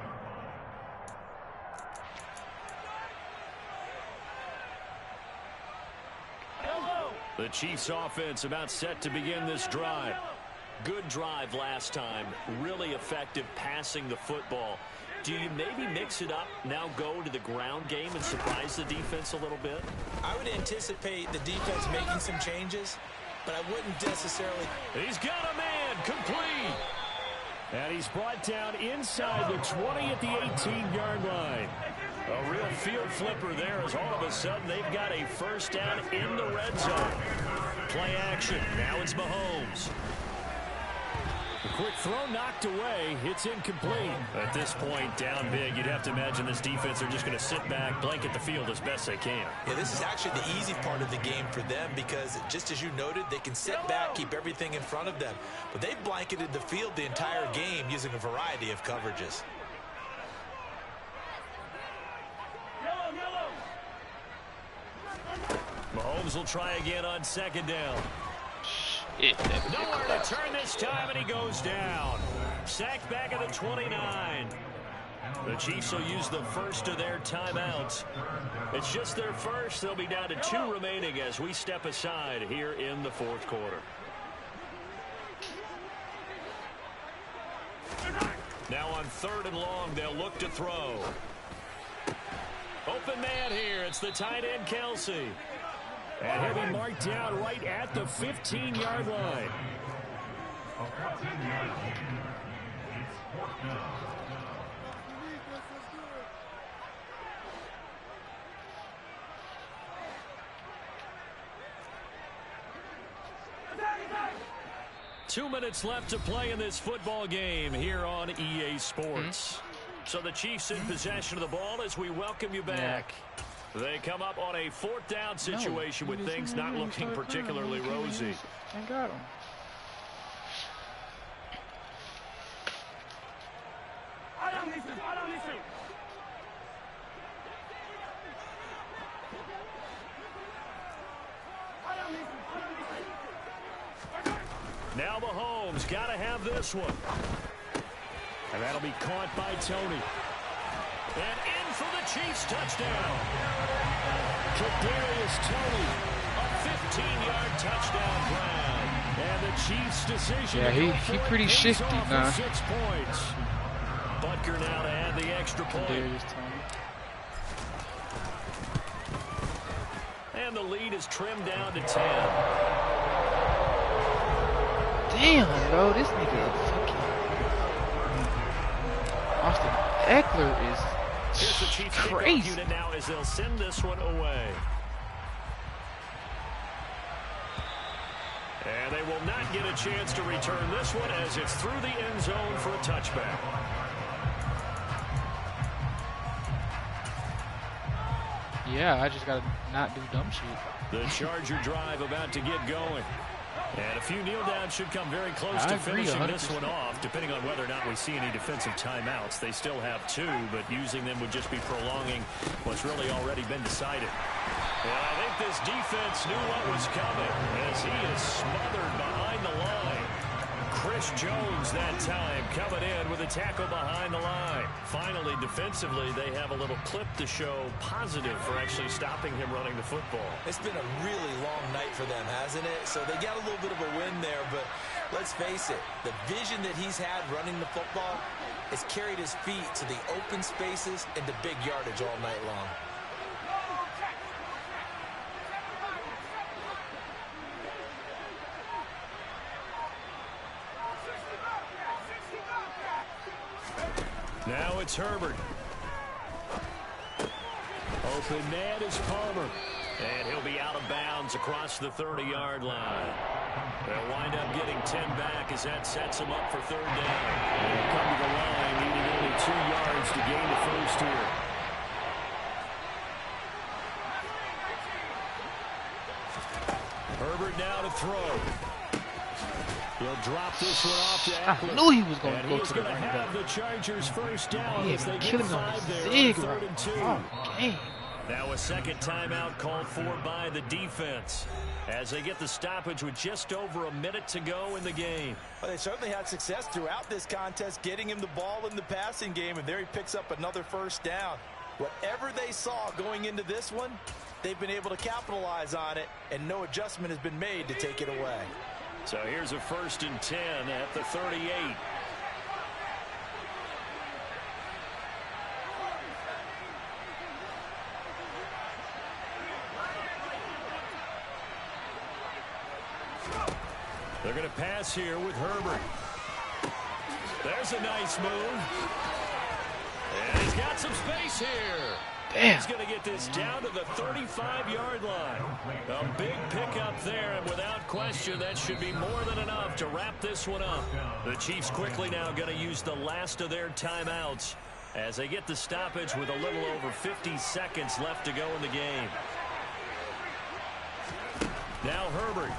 The Chiefs offense about set to begin this drive. Good drive last time. Really effective passing the football. Do you maybe mix it up, now go to the ground game and surprise the defense a little bit? I would anticipate the defense making some changes, but I wouldn't necessarily. He's got a man, complete. And he's brought down inside the 20 at the 18-yard line. A real field flipper there as all of a sudden they've got a first down in the red zone. Play action. Now it's Mahomes. A quick throw knocked away. It's incomplete. At this point, down big, you'd have to imagine this defense are just going to sit back, blanket the field as best they can. Yeah, this is actually the easy part of the game for them because, just as you noted, they can sit back, keep everything in front of them. But they've blanketed the field the entire game using a variety of coverages. Mahomes will try again on 2nd down. Shit, Nowhere to turn this time, and he goes down. Sacked back at the 29. The Chiefs will use the first of their timeouts. It's just their first. They'll be down to 2 remaining as we step aside here in the fourth quarter. Now on 3rd and long, they'll look to throw. Open man here. It's the tight end, Kelsey. And he'll be marked down right at the 15-yard line. 2 minutes left to play in this football game here on EA Sports. So the Chiefs in possession of the ball as we welcome you back. They come up on a 4th down situation with things not looking particularly rosy. I got him. Now Mahomes got to have this one. And that'll be caught by Tony. And in for the Chiefs touchdown. Kadarius Toney, a 15-yard touchdown grab. And the Chiefs' decision Yeah, he pretty shifty now. 6 points. Butker now to add the extra point. Kadarius Toney. And the lead is trimmed down to 10. Damn, bro, this nigga fucking Austin Eckler is Here's the Chiefs crazy. Unit now as they'll send this one away. And they will not get a chance to return this one as it's through the end zone for a touchback. Yeah, I just gotta not do dumb shit. The Charger drive about to get going. And a few kneel downs should come very close to finishing 100%. this one off, depending on whether or not we see any defensive timeouts. They still have 2, but using them would just be prolonging what's really already been decided. And I think this defense knew what was coming as he is smothered behind the line. Chris Jones that time coming in with a tackle behind the line. Finally, defensively, they have a little clip to show positive for actually stopping him running the football. It's been a really long night for them, hasn't it? So they got a little bit of a win there, but let's face it, the vision that he's had running the football has carried his feet to the open spaces and the big yardage all night long. Now it's Herbert. Open man is Palmer. And he'll be out of bounds across the 30-yard line. They'll wind up getting 10 back as that sets them up for 3rd down. They'll come to the line needing only 2 yards to gain the first here. Herbert now to throw. He'll drop this one off to Eckler. I knew he was going to go he's to the going to running have back. the Chargers first down He as they had get killing him 5 on the there zig on 3rd route. and 2. Oh, game. Now a second timeout called for by the defense as they get the stoppage with just over a minute to go in the game. Well, they certainly had success throughout this contest, getting him the ball in the passing game, and there he picks up another first down. Whatever they saw going into this one, they've been able to capitalize on it, and no adjustment has been made to take it away. So here's a 1st and 10 at the 38. They're going to pass here with Herbert. There's a nice move. And he's got some space here. Damn. He's going to get this down to the 35-yard line. A big pickup there, and without question, that should be more than enough to wrap this one up. The Chiefs quickly now going to use the last of their timeouts as they get the stoppage with a little over 50 seconds left to go in the game. Now Herbert.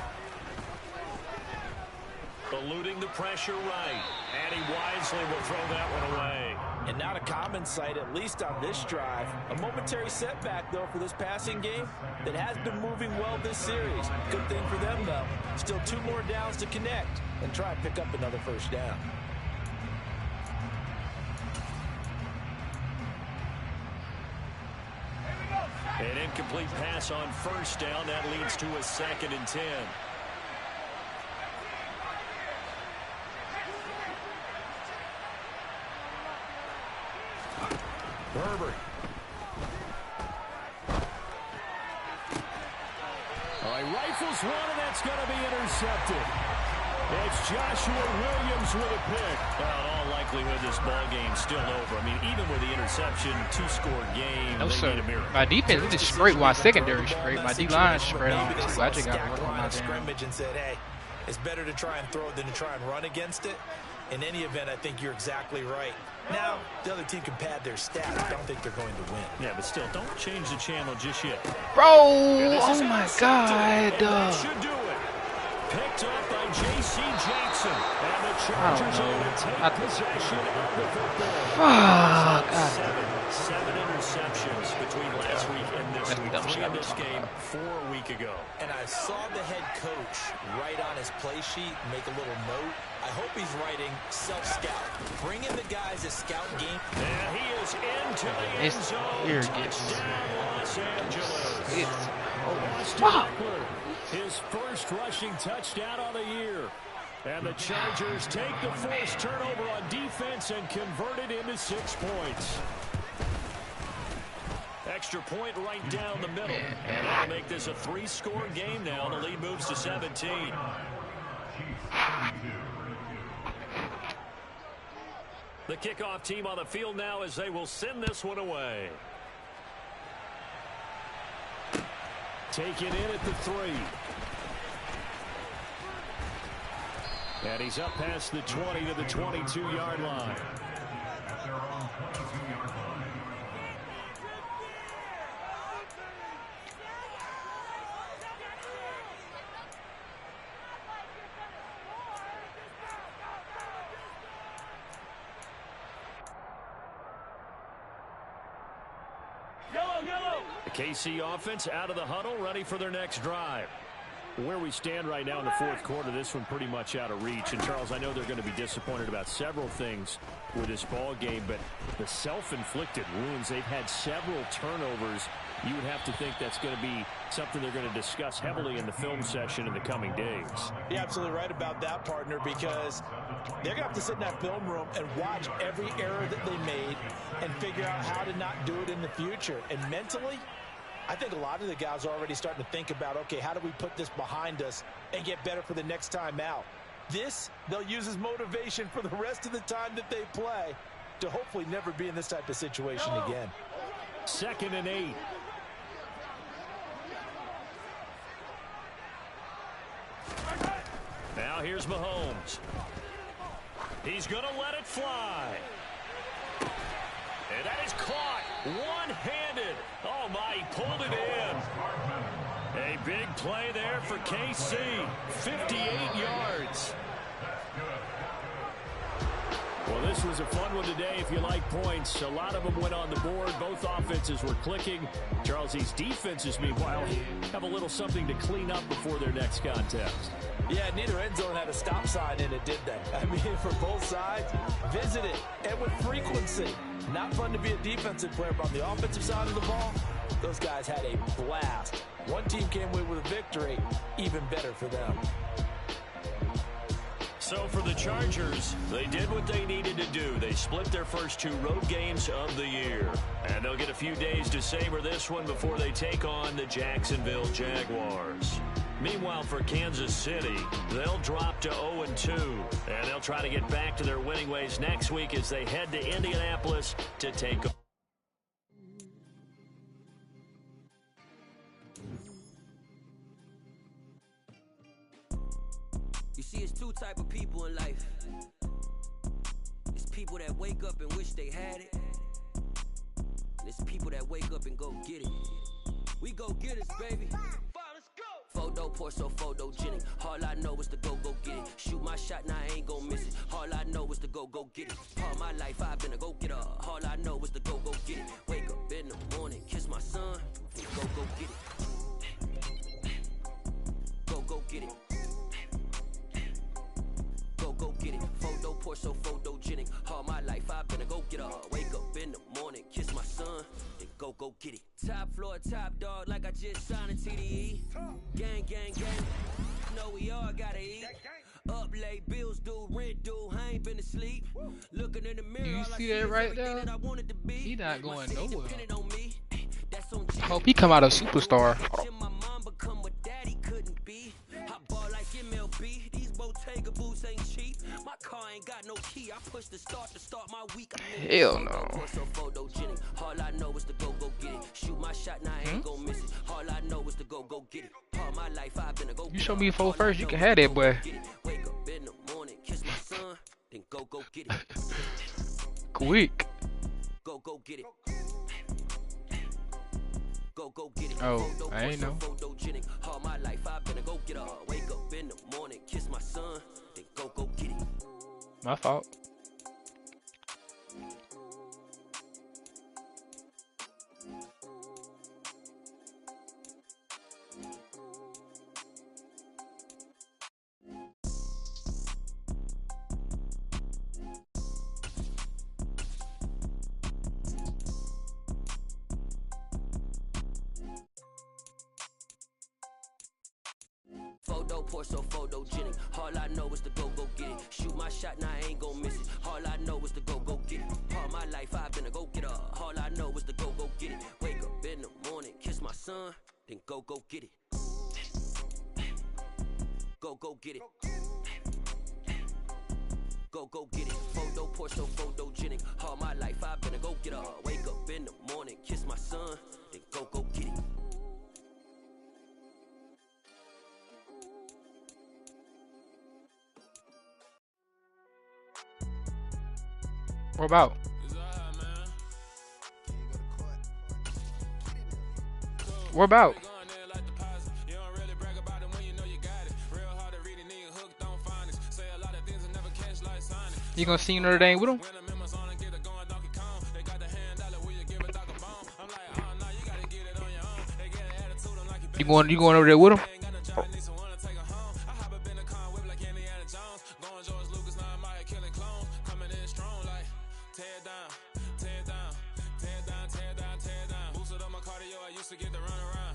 Eluding the pressure right. And he wisely will throw that one away. And not a common sight, at least on this drive. A momentary setback, though, for this passing game that has been moving well this series. Good thing for them, though. Still 2 more downs to connect and try and pick up another first down. An incomplete pass on first down. That leads to a 2nd and 10. Herbert. All right, rifles one, and that's going to be intercepted. It's Joshua Williams with a pick. Well, in all likelihood, this ball game's still over. I mean, even with the interception, 2-score game, no, they need a miracle. My defense is just straight. My secondary straight. My D-line straight on. So I just got to work on my scrimmage and said, hey, it's better to try and throw than to try and run against it. In any event, I think you're exactly right. Now, the other team can pad their stats. I don't think they're going to win. Yeah, but still, don't change the channel just yet. Bro, oh my God. That should do it. Picked up by J.C. Jackson. And the Chargers are going to take possession of the football. Seven interceptions between last week and this week. 3 in this game 4 a week ago. And I saw the head coach write on his play sheet, make a little note. I hope he's writing self-scout. Bring in the guys a scout game. And he is into the end zone. Touchdown, Los Angeles. Wow. His first rushing touchdown on the year. And the Chargers take the forced turnover on defense and convert it into 6 points. Extra point right down the middle. And that'll make this a 3-score game now. The lead moves to 17. The kickoff team on the field now as they will send this one away. Taken in at the 3. And he's up past the 20 to the 22-yard line. At their own 22-yard line. The KC offense out of the huddle, ready for their next drive. Where we stand right now in the 4th quarter, this one pretty much out of reach. And, Charles, I know they're going to be disappointed about several things with this ball game, but the self-inflicted wounds, they've had several turnovers. You would have to think that's going to be something they're going to discuss heavily in the film session in the coming days. You're absolutely right about that, partner, because they're going to have to sit in that film room and watch every error that they made and figure out how to not do it in the future. And mentally, I think a lot of the guys are already starting to think about, okay, how do we put this behind us and get better for the next time out? This, they'll use as motivation for the rest of the time that they play to hopefully never be in this type of situation again. 2nd and 8. Now here's Mahomes. He's going to let it fly. And that is caught one-handed. Oh, my, he pulled it in. A big play there for KC. 58 yards. Well, this was a fun one today if you like points. A lot of them went on the board. Both offenses were clicking. Charles, these defenses, meanwhile, have a little something to clean up before their next contest. Yeah, neither end zone had a stop sign in it, did they? I mean, for both sides, visit it, and with frequency. Not fun to be a defensive player, but on the offensive side of the ball, those guys had a blast. One team came away with a victory, even better for them. So for the Chargers, they did what they needed to do. They split their first 2 road games of the year. And they'll get a few days to savor this one before they take on the Jacksonville Jaguars. Meanwhile, for Kansas City, they'll drop to 0-2. And they'll try to get back to their winning ways next week as they head to Indianapolis to take on. You see, it's 2 type of people in life. It's people that wake up and wish they had it. And it's people that wake up and go get it. We go get it, baby. Let's go. Photo pour so photogenic. All I know is to go get it. Shoot my shot, now I ain't gon' miss it. All I know is to go get it. All my life I've been a go-getter. All I know is to go get it. Wake up in the morning, kiss my son, and go get it. Go get it. Go get it. Photo pour so photogenic. All my life I've been a go-getter. Wake up in the morning, kiss my son, and go go get it. Top floor, top dog, like I just signed a TDE. Gang, gang, gang. Know we all gotta eat. Up late, bills due, rent due, I ain't been asleep. Looking in the mirror, Do you all I see see that is right everything there? that I wanted to be. He not My going city nowhere. depended on me. That's on G. Hope he come out a superstar. Watching my mom become what daddy couldn't be. I ball like MLB. These Bottega boots ain't cheap. My car ain't got no key. I push the start to start my week. Hell no. So photogenic. All I know is to go get it. Shoot my shot, now I ain't gon' miss it. All I know is to go get it. All my life I've been a go. You show me 4 first, you can have that, boy. Wake up in the morning, kiss my son, then go get it. Quick. Go get it. Go get it. Oh, I ain't know. Photogenic. All my life I've been a go getter. Wake up in the morning, kiss my son, then go get it. My fault. Photo pour so photogenic. All I know is to go get it. Shoot my shot, now I ain't gon' miss it. All I know is to go get it. All my life I've been a go getter. All I know is to go get it. Wake up in the morning, kiss my son, then go get it. Go get it. Go get it. Photo pour so photogenic. All my life I've been a go getter. Wake up in the morning, kiss my son, then go get it. What about? What about? You gonna see Notre Dame with him? You going over there with him? Tear down. Boosted up my cardio, I used to get to run around.